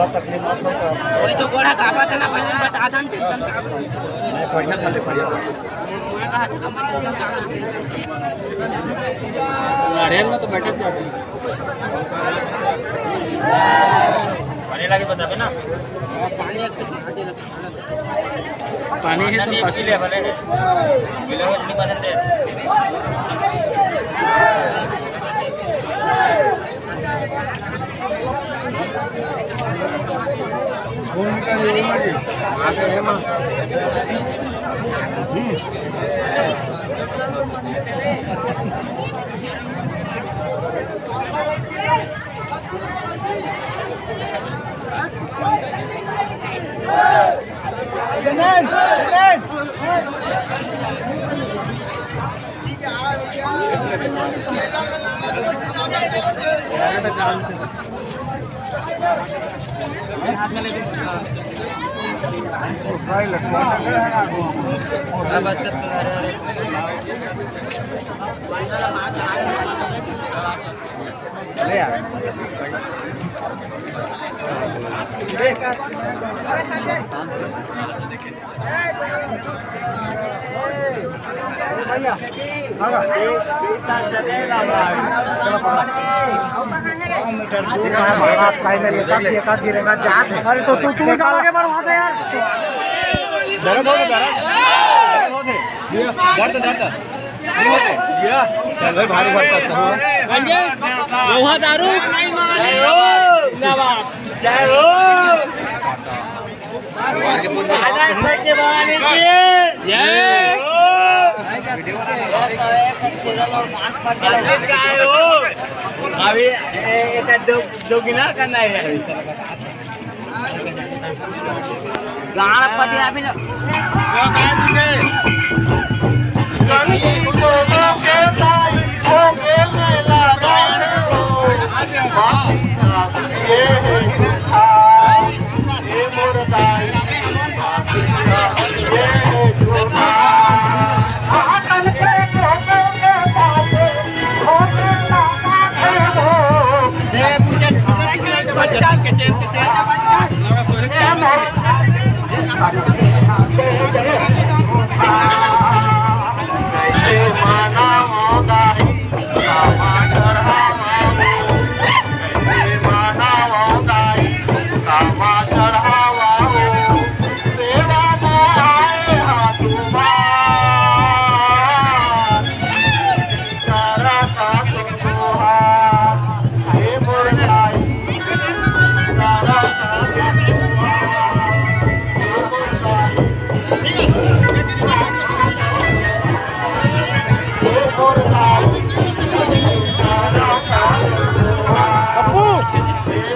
वही तो गोड़ा काबा था ना पहले बट आधान टेंशन का नहीं पढ़ना खाली पढ़िया मैं कहा था मैं टेंशन का टेंशन रेल में तो बैठे थे पानी लगे बताबे ना पानी एक आधे पानी है तो पानी ले भले किलो इतनी बने दे फोन का ये मत आगे है मां हाथ में लेके ले यार भैया अरे तो तू निकाल के बार वहां से यार दर्द हो गया दर्द नहीं होते चल भाई भारी बढ़ता है वहां दारू जय हो जय हो भवानी की जय हो अभी दो गिना करना है अभी ना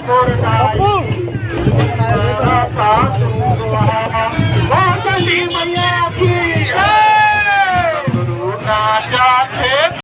पप्पू